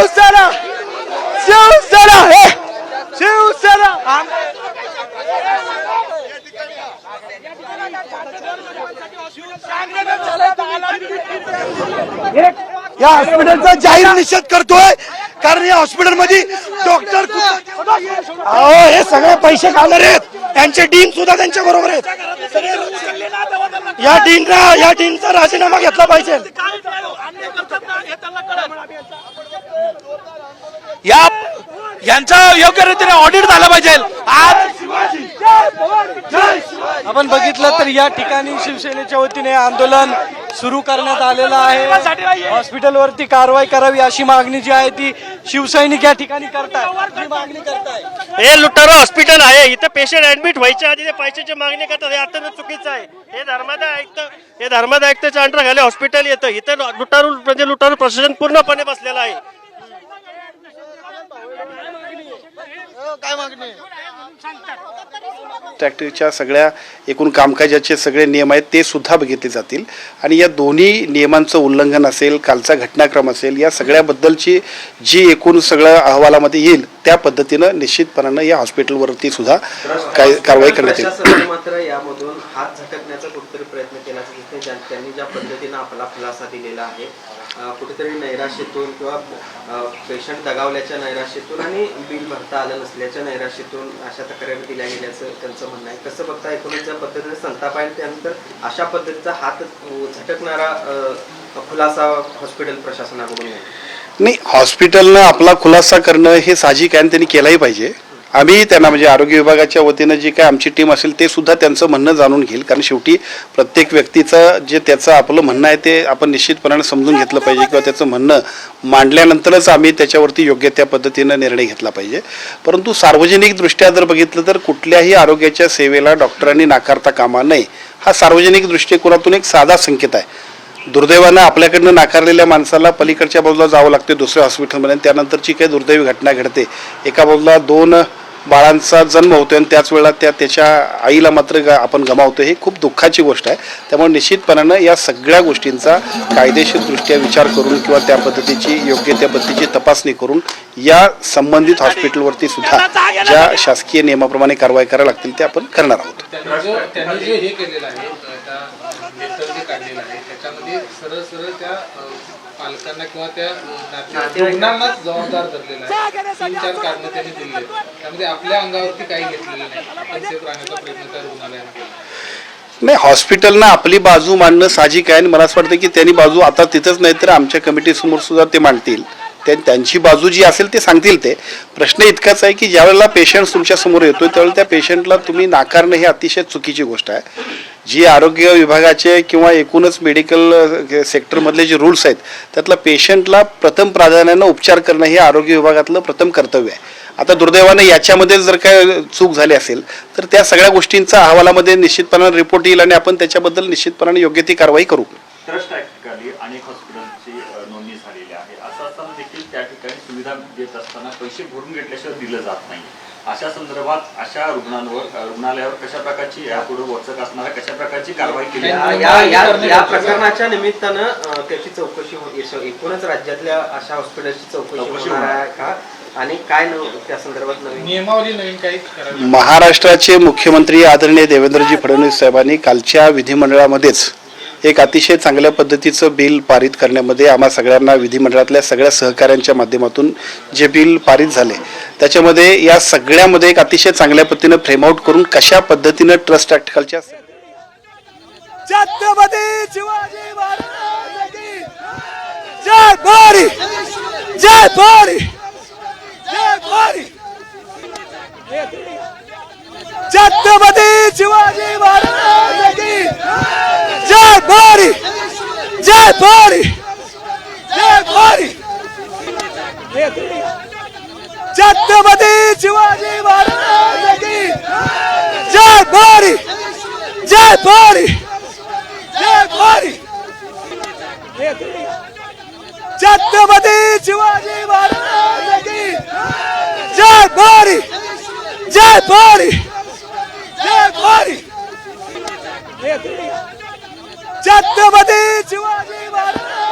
शिवसेना शिवसेना हे शिवसेना या हॉस्पिटलचा जाहीर निषेध करतोय कारण या हॉस्पिटलमध्ये डॉक्टर हे सगळे पैसे खाणार आहेत त्यांचे डीन सुद्धा त्यांच्या बरोबर आहेत या डीनचा राजीनामा घेतला पाहिजे यांचा योग्य रीतीने ऑडिट झाला पाहिजे आज आपण बघितलं तर या ठिकाणी शिवसेनेच्या वतीने आंदोलन सुरू करण्यात आलेलं आहे हॉस्पिटलवरती कारवाई करावी अशी मागणी जी आहे ती शिवसैनिक या ठिकाणी करताय मागणी करताय हे लुटारू हॉस्पिटल आहे इथं पेशंट ऍडमिट व्हायच्या आधी ते पैशाची मागणी करतात हे अत्यंत चुकीचं आहे हे धर्मादाय आयुक्ताच्या अंडर खाली हॉस्पिटल येतं इथं लुटारू प्रशासन पूर्णपणे बसलेलं आहे काय मागणी फॅक्टरीच्या सगळ्या एकूण कामकाजाचे सगळे नियम आहेत ते सुद्धा बघितले जातील आणि या दोन्ही नियमांचं उल्लंघन असेल कालचा घटनाक्रम असेल या सगळ्याबद्दलची जी एकूण सगळं अहवालामध्ये येईल त्या पद्धतीनं निश्चितपणानं या हॉस्पिटलवरती सुद्धा काय कारवाई करण्यात येईल मात्र यामधून हात झटकण्याचा कुठेतरी प्रयत्न केला त्यांनी ज्या पद्धतीनं आपला खुलासा दिलेला आहे कुठेतरी नैराश्यातून किंवा पेशंट दगावल्याच्या नैराश्यातून आणि बिल भरता आलं नसल्याच्या नैराश्यातून अशा तक्रारी दिल्या गेल्याचं त्यांचं म्हणणं आहे कसं बघता एकूणच ज्या पद्धतीने संताप आहे त्यानंतर अशा पद्धतीचा हात झटकणारा खुलासा हॉस्पिटल प्रशासनाकडून नाही हॉस्पिटलनं आपला खुलासा करणं हे साहजिक आहे आणि त्यांनी केलाही पाहिजे आम्ही त्यांना म्हणजे आरोग्य विभागाच्या वतीनं जी काय आमची टीम असेल ते सुद्धा त्यांचं म्हणणं जाणून घेईल कारण शेवटी प्रत्येक व्यक्तीचं जे त्याचं आपलं म्हणणं आहे ते आपण निश्चितपणाने समजून घेतलं पाहिजे किंवा त्याचं म्हणणं मांडल्यानंतरच आम्ही त्याच्यावरती योग्य त्या पद्धतीनं निर्णय घेतला पाहिजे परंतु सार्वजनिक दृष्ट्या जर बघितलं तर कुठल्याही आरोग्याच्या सेवेला डॉक्टरांनी नाकारता कामा नये हा सार्वजनिक दृष्टिकोनातून एक साधा संकेत आहे दुर्दैवानं आपल्याकडनं नाकारलेल्या माणसाला पलीकडच्या बाजूला जावं लागते दुसऱ्या हॉस्पिटलमध्ये त्यानंतरची काही दुर्दैवी घटना घडते एका बाजूला 2 बाळांचा जन्म होतो आणि त्याच वेळेला त्याच्या आईला मात्र आपण गमावतो हे खूप दुःखाची गोष्ट आहे त्यामुळे निश्चितपणानं या सगळ्या गोष्टींचा कायदेशीरदृष्ट्या विचार करून किंवा त्या पद्धतीची योग्य त्या पद्धतीची तपासणी करून या संबंधित हॉस्पिटलवरती सुद्धा ज्या शासकीय नियमाप्रमाणे कारवाई करायला लागतील ते आपण करणार आहोत त्यांनी जे हे केलेलं आहे जे काढलेलं आहे त्याच्यामध्ये सरळ सरळ त्या पालकांना किंवा त्या रुग्णांनाच जबाबदार धरलेला आहे 3-4 कारणं त्यांनी दिली त्यामध्ये आपल्या अंगावरती काही घेतलेलं नाही आपण सेफ राहण्याचा प्रयत्न त्या रुग्णालयाने केला नाही हॉस्पिटलनं आपली बाजू मांडणं साहजिक आहे आणि मला असं वाटतं की त्यांनी बाजू आता तिथंच नाही तर आमच्या कमिटीसमोर सुद्धा ते मांडतील त्यांची बाजू जी असेल ते सांगतील ते प्रश्न इतकाच आहे की ज्यावेळेला पेशंट तुमच्या समोर येतोय त्यावेळेला त्या पेशंटला तुम्ही नाकारणं ही अतिशय चुकीची गोष्ट आहे जी आरोग्य विभागाचे किंवा एकूणच मेडिकल सेक्टरमधले जे रूल्स आहेत त्यातला पेशंटला प्रथम प्राधान्यानं उपचार करणं हे आरोग्य विभागातलं प्रथम कर्तव्य आहे आता दुर्दैवानं याच्यामध्ये जर काय चूक झाली असेल तर त्या सगळ्या गोष्टींचा अहवालामध्ये निश्चितपणाने रिपोर्ट येईल आणि आपण त्याच्याबद्दल निश्चितपणाने योग्य ती कारवाई करू ट्रस्ट ऍक्टखाली अनेक हॉस्पिटलची नोंदणी झालेली आहे असं असताना देखील त्या ठिकाणी सुविधा देत असताना पैसे भरून घेतल्याशिवाय दिलं जात नाही अशा संदर्भात अशा रुग्णालयावर कशा प्रकारची यापुढे वचक असणार कशा प्रकारची कारवाई केली या प्रकरणाच्या निमित्तानं त्याची चौकशी होईल एकूणच राज्यातल्या अशा हॉस्पिटलची चौकशी होणार आहे का आणि काय त्या संदर्भात नवीन नियमावली नवीन काही महाराष्ट्राचे मुख्यमंत्री आदरणीय देवेंद्रजी फडणवीस साहेबांनी कालच्या विधिमंडळामध्येच एक अतिशय चांगल्या पद्धतीचं बिल पारित करण्यामध्ये आम्हा सगळ्यांना विधिमंडळातल्या सगळ्या सहकाऱ्यांच्या माध्यमातून जे बिल पारित झाले त्याच्यामध्ये या सगळ्यामध्ये एक अतिशय चांगल्या पद्धतीनं फ्रेमआउट करून कशा पद्धतीनं ट्रस्ट ऍक्ट खालच्या छत्रपती शिवाजी महाराज की जय भवानी जय भवानी जय भवानी छत्रपती शिवाजी महाराज की जय भवानी जय भवानी जय भवानी छत्रपती शिवाजी महाराज की जय भवानी जय भवानी जय भवानी छत्रपती शिवाजी महाराज की जय भवानी जय भवानी जय भवानी छत्रपती शिवाजी महाराज